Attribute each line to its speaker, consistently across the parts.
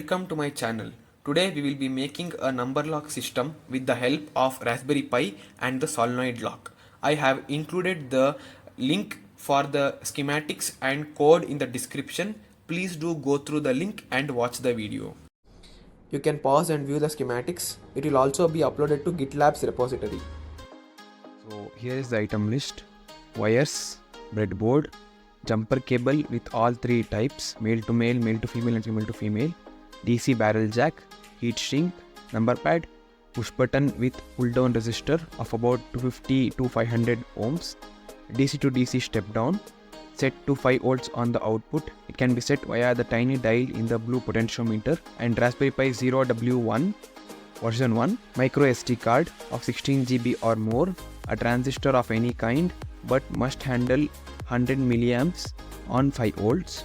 Speaker 1: Welcome to my channel. Today we will be making a number lock system with the help of Raspberry Pi and the solenoid lock. I have included the link for the schematics and code in the description. Please do go through the link and watch the video. You can pause and view the schematics. It will also be uploaded to GitLab's repository.
Speaker 2: So here is the item list: wires, breadboard, jumper cable with all three types: male to male, male to female and female to female, DC barrel jack, heat shrink, number pad, push button with pull down resistor of about 250 to 500 ohms, DC to DC step down, set to 5 volts on the output. It can be set via the tiny dial in the blue potentiometer, and Raspberry Pi 0W1 version 1, micro SD card of 16 GB or more, a transistor of any kind but must handle 100 milliamps on 5 volts,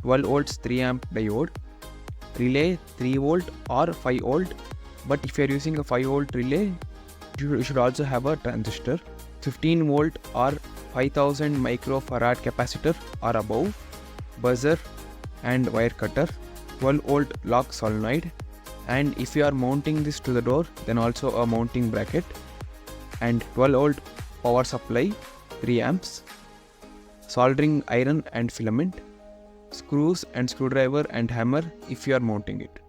Speaker 2: 12 volts 3 amp diode, relay 3 volt or 5 volt, but if you are using a 5 volt relay, you should also have a transistor, 15 volt or 5000 microfarad capacitor or above, buzzer and wire cutter, 12 volt lock solenoid, and if you are mounting this to the door, then also a mounting bracket, and 12 volt power supply, 3 amps, soldering iron and filament, screws and screwdriver and hammer if you are mounting it.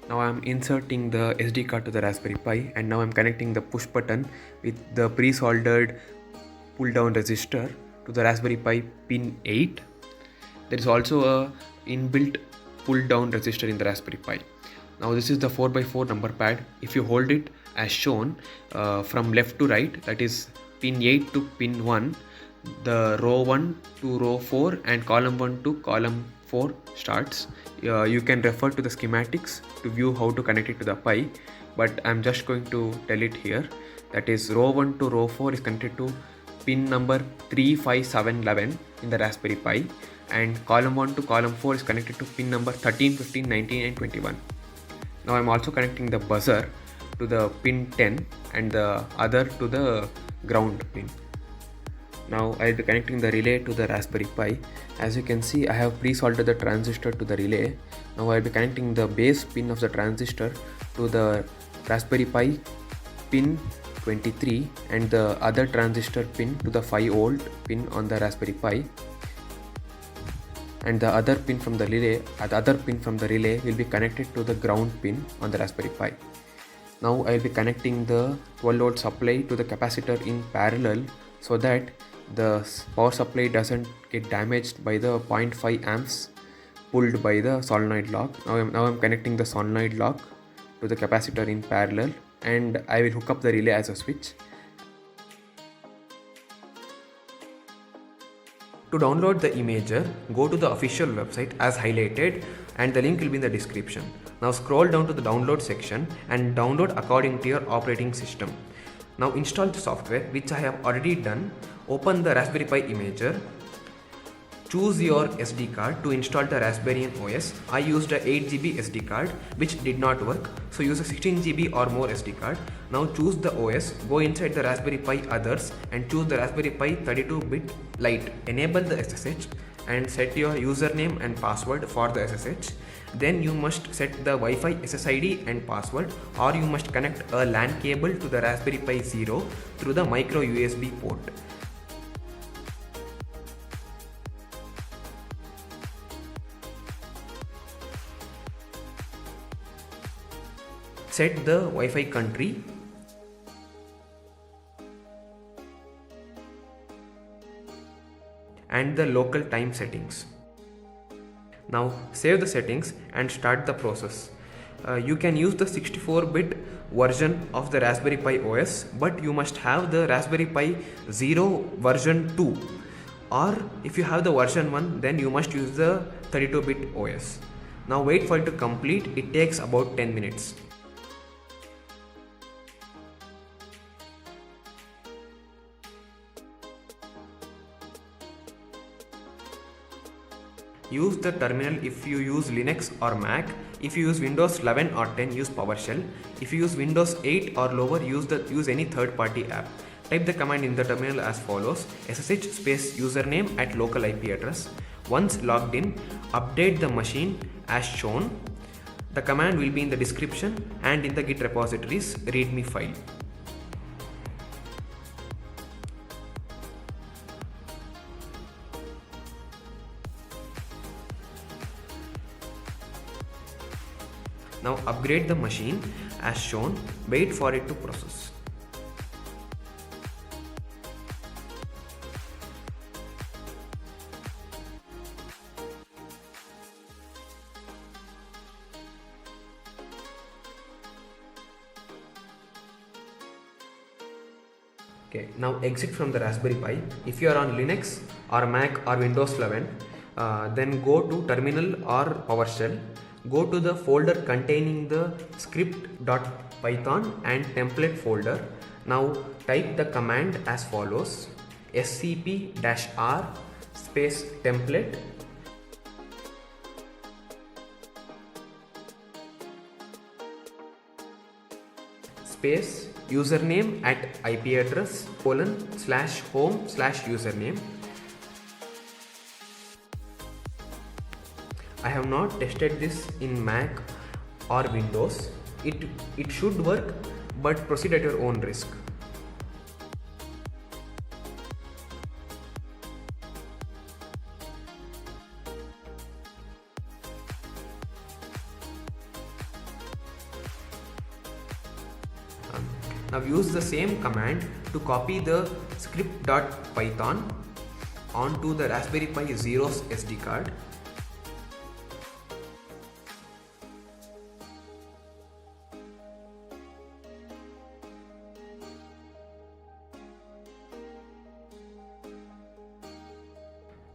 Speaker 1: Now I am inserting the SD card to the Raspberry Pi, and now I am connecting the push button with the pre-soldered pull down resistor to the Raspberry Pi pin 8. There is also a inbuilt pull down resistor in the Raspberry Pi. Now this is the 4x4 number pad. If you hold it as shown from left to right, that is pin 8 to pin 1, the row 1 to row 4 and column 1 to column 4 starts. You can refer to the schematics to view how to connect it to the Pi, but I'm just going to tell it here. That is, row 1 to row 4 is connected to pin number 3, 5, 7, 11 in the Raspberry Pi, and column 1 to column 4 is connected to pin number 13, 15, 19 and 21. Now I'm also connecting the buzzer to the pin 10 and the other to the ground pin. Now I'll be connecting the relay to the Raspberry Pi. As you can see, I have pre-soldered the transistor to the relay. Now I'll be connecting the base pin of the transistor to the Raspberry Pi pin 23 and the other transistor pin to the 5 volt pin on the Raspberry Pi. And the other pin from the relay, will be connected to the ground pin on the Raspberry Pi. Now I will be connecting the 12 volt supply to the capacitor in parallel so that the power supply doesn't get damaged by the 0.5 amps pulled by the solenoid lock. Now I'm connecting the solenoid lock to the capacitor in parallel, and I will hook up the relay as a switch. To download the imager, go to the official website as highlighted, and the link will be in the description. Now scroll down to the download section and download according to your operating system. Now install the software, which I have already done. Open the Raspberry Pi imager. Choose your SD card to install the Raspberry OS. I used a 8GB SD card which did not work, so use a 16GB or more SD card. Now choose the OS, go inside the Raspberry Pi others and choose the Raspberry Pi 32-bit Lite. Enable the SSH and set your username and password for the SSH. Then you must set the Wi-Fi SSID and password, or you must connect a LAN cable to the Raspberry Pi 0 through the micro USB port. Set the Wi-Fi country and the local time settings. Now save the settings and start the process. You can use the 64-bit version of the Raspberry Pi OS, but you must have the Raspberry Pi 0 version 2, or if you have the version 1, then you must use the 32-bit OS. Now wait for it to complete. It takes about 10 minutes. Use the terminal if you use Linux or Mac. If you use Windows 11 or 10, use PowerShell. If you use Windows 8 or lower, use any third-party app. Type the command in the terminal as follows: ssh space username at local IP address. Once logged in, update the machine as shown The command will be in the description and in the Git repositories readme file. Now upgrade the machine as shown, wait for it to process. Okay, now exit from the Raspberry Pi. If you are on Linux or Mac or Windows 11, then go to terminal or PowerShell. Go to the folder containing the script.python and template folder. Now type the command as follows: scp-r space template space username at IP address :/home/username. I have not tested this in Mac or Windows. It should work, but proceed at your own risk. Now use the same command to copy the script.python onto the Raspberry Pi Zero's SD card.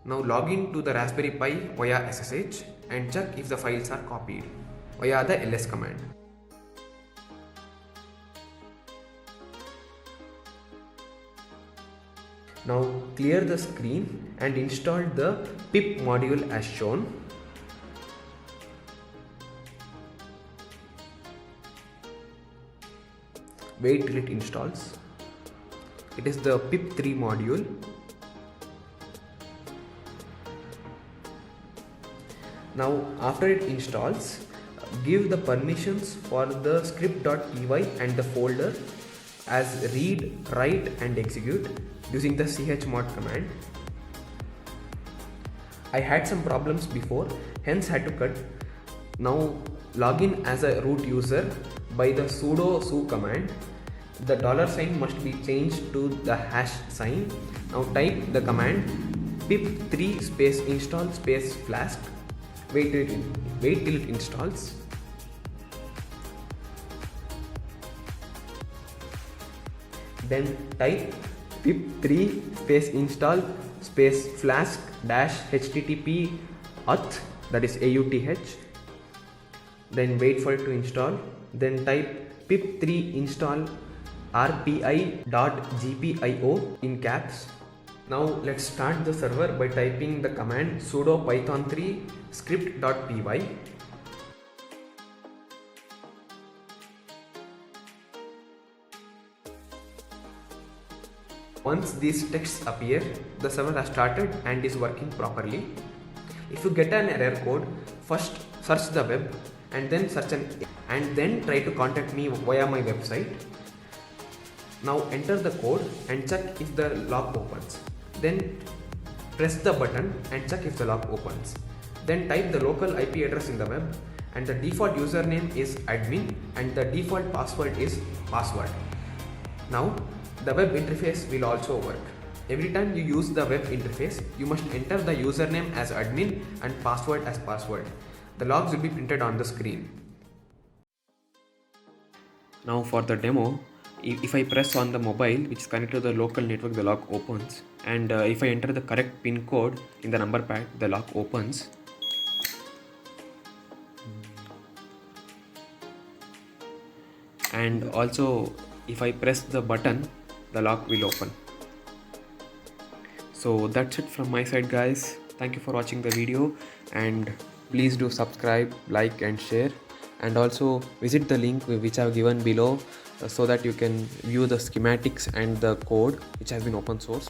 Speaker 1: Now log in to the Raspberry Pi via SSH and check if the files are copied via the ls command. Now clear the screen and install the pip module as shown. Wait till it installs. It is the pip3 module. Now after it installs, give the permissions for the script.py and the folder as read, write and execute using the chmod command. I had some problems before, hence had to cut. Now log in as a root user by the sudo su command. The $sign must be changed to the #sign. Now type the command pip3 space install space flask. Wait till it installs. Then type pip3 space install space flask-HTTPAuth, that is AUTH. Then wait for it to install. Then type pip3 install RPi.GPIO in caps. Now let's start the server by typing the command sudo python3 script.py. Once these texts appear, the server has started and is working properly. If you get an error code, first search the web and then try to contact me via my website. Now enter the code and check if the lock opens. Then press the button and check if the lock opens. Then type the local IP address in the web, and the default username is admin and the default password is password. Now the web interface will also work. Every time you use the web interface, you must enter the username as admin and password as password. The logs will be printed on the screen. Now for the demo, if I press on the mobile which is connected to the local network, the lock opens, and if I enter the correct pin code in the number pad, the lock opens. And also if I press the button, the lock will open. So that's it from my side, guys. Thank you for watching the video, and please do subscribe, like and share, and also visit the link which I have given below so that you can view the schematics and the code which has been open sourced.